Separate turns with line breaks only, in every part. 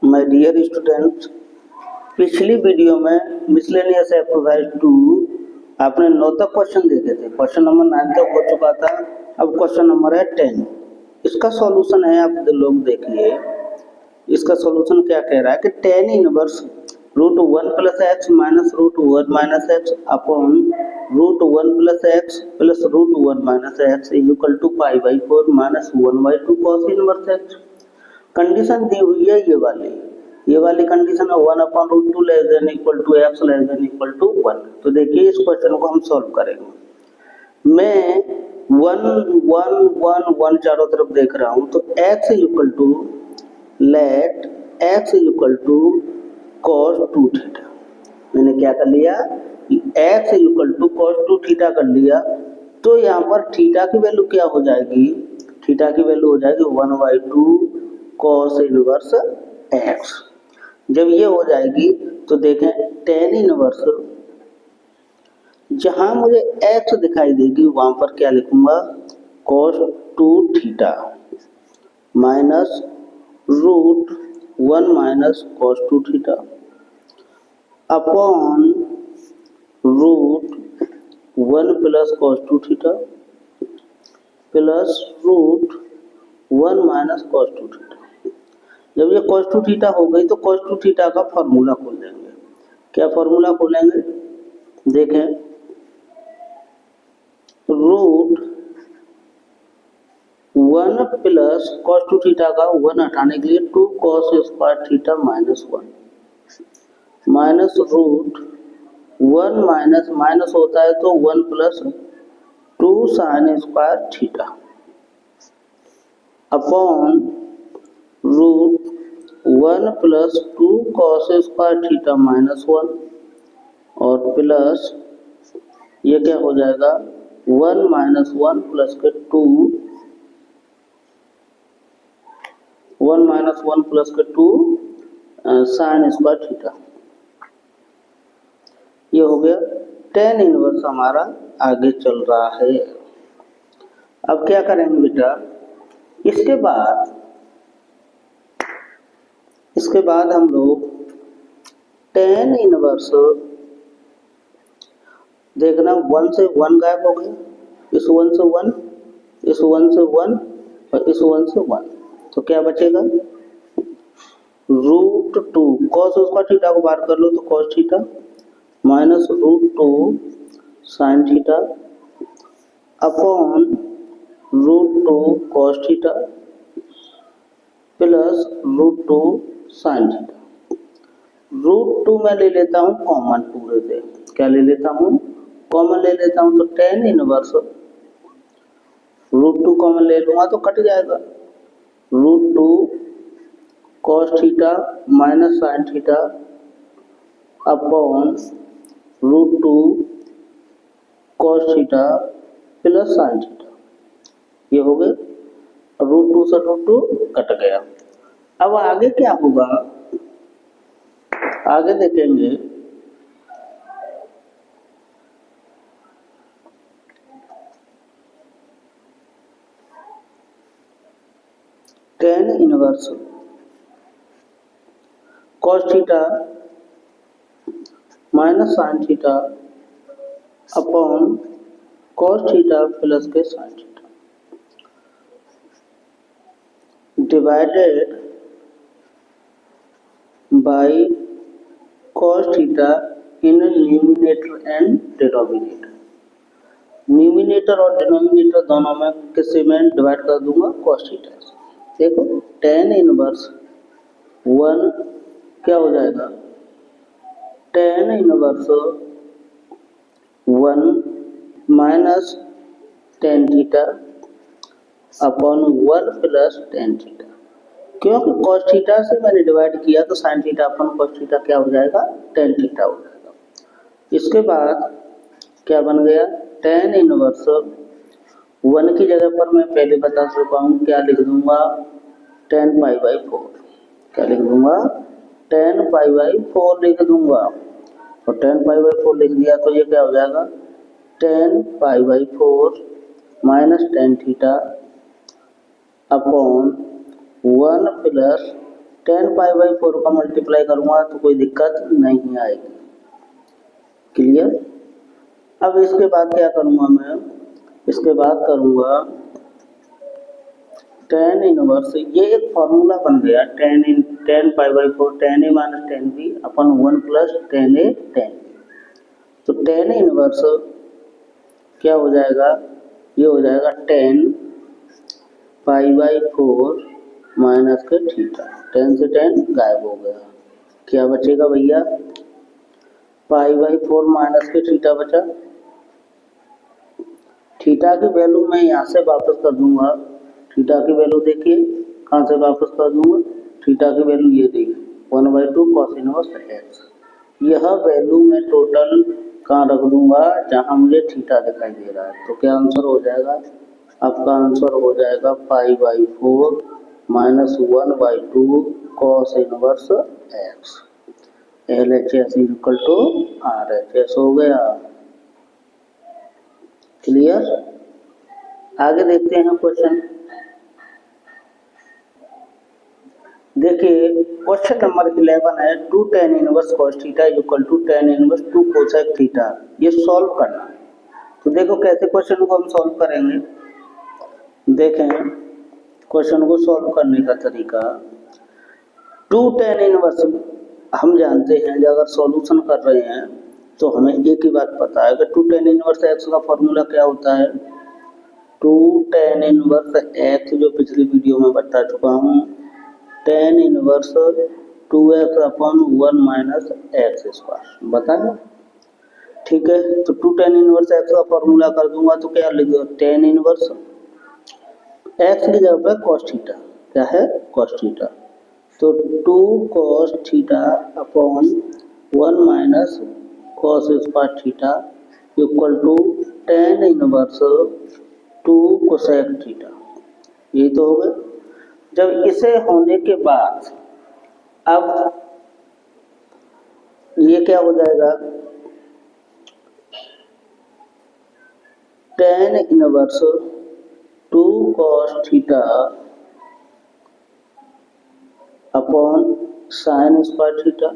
My dear students, पिछली video में miscellaneous exercise 2 आपने 9 तक क्वेश्चन देखे थे। क्वेश्चन नंबर 9 तक हो चुका था। अब क्वेश्चन नंबर है 10। इसका सॉल्यूशन है, आप लोग देखिए इसका सॉल्यूशन क्या कह रहा है कि tan inverse root 1 plus x minus root 1 minus x upon root 1 plus x plus root 1 minus x is equal to pi by 4 minus 1/2 cos inverse x. Condition दी हुई है ये वाली कंडीशन है 1/√2 less than equal to x less than equal to 1। तो देखिए इस question को हम सॉल्व करेंगे। मैं 1 चारों तरफ देख रहा हूँ, तो x equal to let x equal to cos 2 theta. मैंने क्या कर लिया, x equal to cos 2 theta कर लिया। तो यहाँ पर थीटा की वैल्यू क्या हो जाएगी, थीटा की वैल्यू हो जाएगी 1/2 cos इनवर्स x। जब ये हो जाएगी तो देखें tan इनवर्स, जहां मुझे x दिखाई देगी वहां पर क्या लिखूंगा, cos 2 theta minus root 1 minus cos 2 theta upon root 1 plus cos 2 theta plus root 1 minus cos 2 theta. जब ये cos 2 थीटा हो गई तो cos 2 थीटा का फॉर्मूला खोल देंगे। क्या फॉर्मूला खोलेंगे, देखें रूट 1 प्लस cos 2 थीटा का 1 हटाने के लिए 2 cos square theta minus 1 minus root 1 minus minus होता है तो 1 plus 2 sine square theta upon root 1 plus 2 cos square theta minus 1 और प्लस ये क्या हो जाएगा 1 माइनस 1 प्लस के 2 1 माइनस 1 प्लस के 2 साइन स्क्वायर थीटा। ये हो गया tan इनवर्स हमारा आगे चल रहा है। अब क्या करेंगे बेटा, इसके बाद हम लोग tan इनवर्स, देखना 1 से 1 गायब हो गए, इस 1 से 1, इस 1 से 1 और इस 1 से 1, तो क्या बचेगा रूट 2 cos उसका थीटा को बाहर कर लो तो cos theta minus root 2 sine theta upon root 2 cos theta plus root 2 sine theta. Root 2 मैं ले लेता हूँ कॉमन पूरे से, क्या ले लेता हूँ, कॉमन ले लेता हूँ, तो tan इनवर्स रूट 2 कॉमन ले लूँगा तो कट जाएगा root 2 cos theta minus sine theta upon root 2 cos theta plus sine theta. ये हो गए, रूट 2 से रूट 2 कट गया। अब आगे क्या होगा, आगे देखेंगे tan inverse cos theta minus sine theta upon cos theta plus के sine theta divided by cos theta in numerator and denominator. Numerator और डिनोमिनेटर दोनों में किसी में डिवाइड कर दूंगा cos थीटा से। देखो tan इनवर्स 1 क्या हो जाएगा, tan inverse 1 minus tan theta upon 1 plus tan theta. क्योंकि cos थीटा से मैंने डिवाइड किया तो sin theta upon cos theta क्या हो जाएगा, tan थीटा हो जाएगा। इसके बाद क्या बन गया, tan इनवर्स 1 की जगह पर मैं पहले बता चुका हूँ, क्या लिख दूंगा tan पाई बाई 4, क्या लिख दूंगा tan पाई बाई 4 लिख दूंगा। और tan पाई बाई 4 लिख दिया तो ये क्या हो जाएगा tan pi by 4 minus tan theta upon 1 plus 10π/4 का मल्टीप्लाई करूँगा तो कोई दिक्कत नहीं आएगी। क्लियर। अब इसके बाद क्या करूँगा मैं, इसके बाद करूँगा tan इनवर्स, ये एक फॉर्मूला बन गया 10π/4 tan a minus tan b upon 1 plus tan a tan b। तो tan इनवर्स क्या हो जाएगा, ये हो जाएगा 10π/4 माइनस के थीटा, 10 से 10 गायब हो गया, क्या बचेगा भैया, π/4 माइनस के थीटा बचा। थीटा की वैल्यू मैं यहाँ से वापस कर दूंगा, थीटा की वैल्यू देखिए कहाँ से वापस कर दूंगा, थीटा की वैल्यू ये देखिए 1/2 cos इनवर्स x। यह वैल्यू मैं टोटल कहाँ रख दूंगा, जहाँ मुझे थीटा दिखाई दे रहा है। तो क्या आंसर हो जाएगा, आपका आंसर हो जाएगा π/4 minus 1/2 cos inverse x। LHS equal to RHS हो गया। क्लियर। आगे देखते हैं क्वेश्चन। देखिए क्वेश्चन नंबर 11 है 2 tan inverse cos theta equal to tan inverse 2 cosec theta. ये सॉल्व करना। तो देखो कैसे क्वेश्चन को हम सॉल्व करेंगे। देखें क्वेश्चन को सॉल्व करने का तरीका। 2 tan इनवर्स हम जानते हैं, जब अगर सॉल्यूशन कर रहे हैं तो हमें एक ही बात पता है कि 2 tan इनवर्स x का फॉर्मूला क्या होता है, 2 tan इनवर्स x, जो पिछली वीडियो में बता चुका हूँ, tan inverse 2x upon 1 minus x square बता दें। ठीक है, तो 2 tan इनवर्स x का फॉर्मूला कर दूंगा तो क्या लिख दो, tan इनवर्स x की जगह पर cos थीटा, क्या है cos थीटा, तो 2 cos theta upon 1 minus cos square theta equal to tan inverse 2 cosec theta. ये तो हो गया। जब इसे होने के बाद अब ये क्या हो जाएगा, tan inverse 2 cos theta upon sin square theta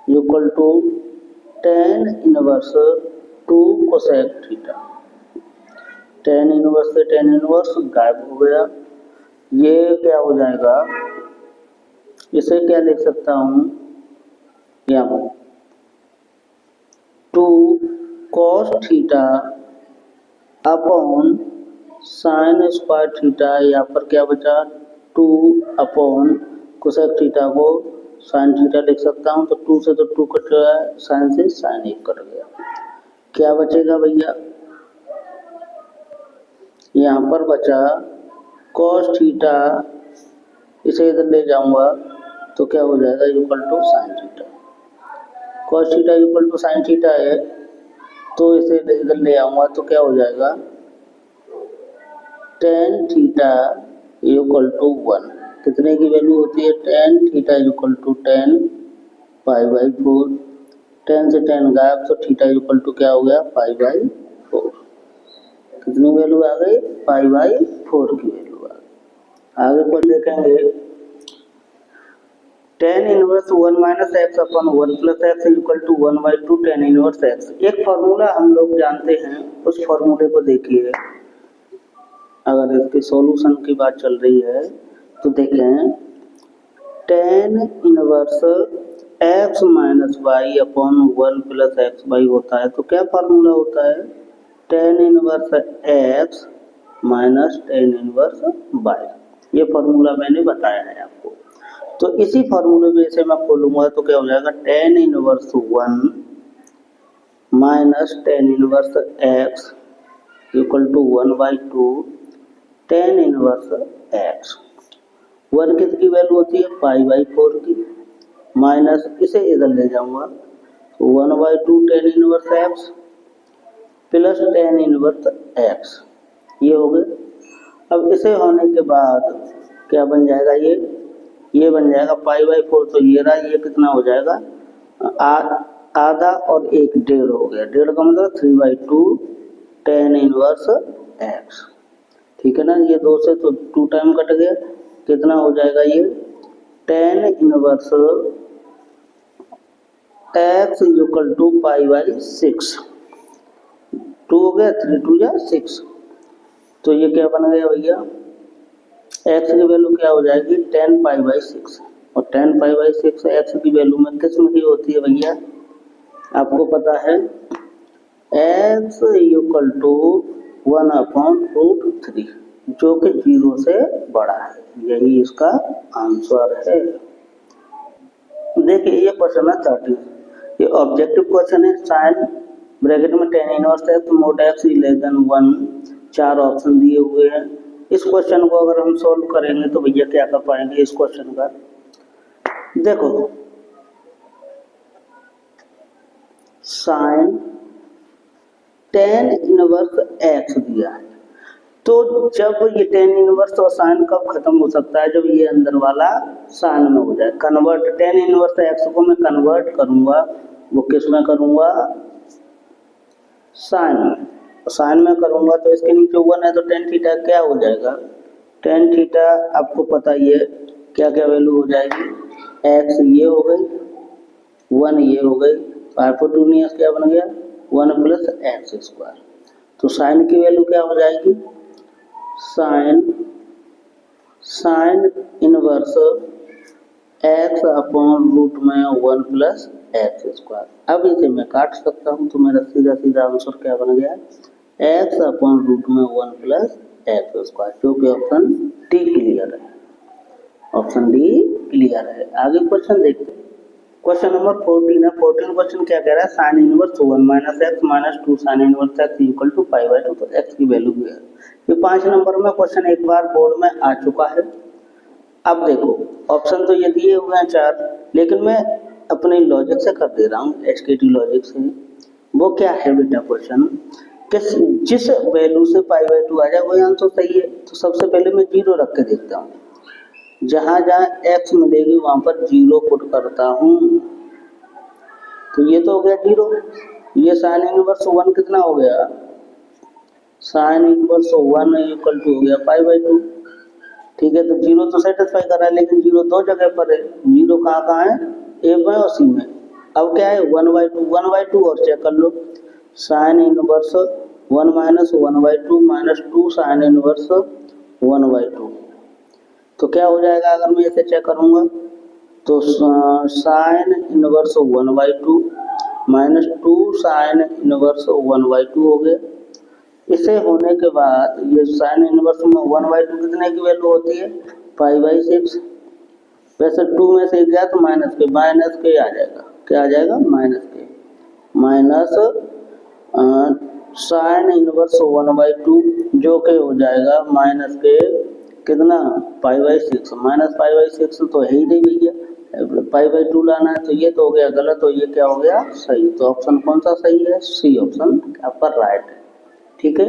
equal to tan inverse 2 cosec theta. tan inverse से tan इनवर्स गायब हो गया। ये क्या हो जाएगा, इसे क्या लिख सकता हूँ, यहाँ 2 cos theta upon sin square theta, यहाँ पर क्या बचा 2 अपॉन कोसेक थीटा को sin थीटा लिख सकता हूँ। तो 2 से तो 2 कट गया, sin से sin 1 कट गया, क्या बचेगा भैया, यहाँ पर बचा cos थीटा, इसे इधर ले जाऊंगा तो क्या हो जाएगा equal to sin theta. cos theta equal to sin theta है, तो इसे इधर ले आऊंगा तो क्या हो जाएगा tan थीटा इक्वल टू 1। कितने की वैल्यू होती है, tan थीटा इक्वल टू 10 π/4, 10 से 10 गायब, तो थीटा इक्वल टू क्या हो गया π/4। कितनी वैल्यू आ गई, π/4 की वैल्यू आ गई। आगे को देखेंगे tan inverse 1 minus x upon 1 plus x equal to 1/2 tan inverse x. एक फार्मूला हम लोग जानते हैं, उस फार्मूले को देखिए। अगर इसके सॉल्यूशन की बात चल रही है तो देखें tan inverse x minus y upon 1 plus x y होता है। तो क्या फार्मूला होता है, tan inverse x minus tan inverse y. ये फार्मूला मैंने बताया है आपको। तो इसी फार्मूले में से मैं खोलूंगा तो क्या हो जाएगा, tan inverse 1 minus tan inverse x equal to 1/2 tan inverse x. 1 किसकी वैल्यू होती है, π/4 की, माइनस इसे इधर ले जाऊंगा 1/2 tan inverse x plus tan inverse x. ये हो गया। अब इसे होने के बाद क्या बन जाएगा, ये बन जाएगा π/4, तो ये रहा, ये कितना हो जाएगा आधा और 1 1.5 हो गया, 1.5 का मतलब 3/2 tan इनवर्स एक्स। ठीक है ना, ये 2 से तो 2 टाइम कट गया, कितना हो जाएगा, ये tan inverse x is equal to pi by 6। 2 हो गया, 3 2 जा 6। तो ये क्या बन गया भैया, एक्स की वैल्यू क्या हो जाएगी 10 पाई बाई 6। और 10 पाई बाई 6 एक्स की वैल्यू में किस में की होती है भैया, आपको पता है एक्स इक्वल टू 1/√3, जो कि 0 से बड़ा है। यही इसका आंसर है। देखिए ये क्वेश्चन है 30, ये ऑब्जेक्टिव क्वेश्चन है। साइन ब्रैकेट में tan inverse x mode x less then 1, 4 option दिए हुए हैं। इस क्वेश्चन को अगर हम सॉल्व करेंगे तो भैया क्या कर पाएंगे इस क्वेश्चन का, देखो साइन tan इनवर्स एक्स दिया है, तो जब ये tan इनवर्स और साइन कब खत्म हो सकता है, जब ये अंदर वाला साइन में हो जाए कन्वर्ट। tan इनवर्स एक्स को मैं कन्वर्ट करूंगा, वो किस में करूंगा, साइन में। साइन में करूंगा तो इसके नीचे 1 है तो tan थीटा क्या हो जाएगा, tan थीटा आपको पता ही है क्या क्या वैल्यू हो जाएगी, एक्स ये हो गई, 1 ये हो गई, हाइपोटेन्यूज क्या बन गया 1 प्लस एक्स स्क्वायर। तो साइन की वैल्यू क्या हो जाएगी, sine inverse x upon root में 1 प्लस एक्स स्क्वायर। अब इसे मैं काट सकता हूँ तो मेरा सीधा सीधा आंसर क्या बन गया, एक्स अपॉन रूट में 1 प्लस एक्स स्क्वायर, जो कि ऑप्शन डी क्लियर है। ऑप्शन डी क्लियर है। आगे क्वेश्चन देखते हैं। क्वेश्चन नंबर 14 है। 14 क्वेश्चन क्या कह रहा है, sine inverse 1 minus x minus 2 sine inverse x equal to pi by 2। तो एक्स की वैल्यू भी है। ये 5 नंबर में क्वेश्चन एक बार बोर्ड में आ चुका है। अब देखो ऑप्शन तो ये दिए हुए हैं 4, लेकिन मैं अपने लॉजिक से कर दे रहा हूँ, एचकेटी लॉजिक से। वो क्या है बेटा क्वेश्चन, जिस वैल्यू से पाई बाई 2 आ जाए वही आंसर सही है। तो सबसे पहले मैं 0 रख के देखता हूँ, जहां जहां x मिलेगी वहां पर 0 पुट करता हूं। तो ये तो हो गया 0। ये साइन इनवर्स 1 कितना हो गया, साइन इनवर्स 1 इक्वल टू हो गया पाई बाई 2। ठीक है, तो 0 तो सेटिस्फाई कर रहा है, लेकिन 0 दो जगह पर है। 0 कहाँ है, ए में और सी में। अब क्या है 1/2 और चेक कर लो, sine inverse 1 minus 1/2 minus 2 sine inverse 1/2। तो क्या हो जाएगा अगर मैं इसे चेक करूंगा, तो sign inverse 1/2 minus 2 sine inverse 1/2 हो गया। इसे होने के बाद ये साइन इनवर्स में 1/2 कितने की वैल्यू होती है, पाई बाई 6। वैसे 2 में से गया तो माइनस के आ जाएगा, क्या आ जाएगा माइनस साइन इनवर्स 1/2, जो कि हो जाएगा माइनस के कितना पाई बाई 6। माइनस पाई बाई 6 तो है ही नहीं भैया, पाई बाई 2 लाना है। तो ये तो हो गया गलत, तो ये क्या हो गया सही। तो ऑप्शन कौन सा सही है, सी ऑप्शन आपका राइट है। ठीक है।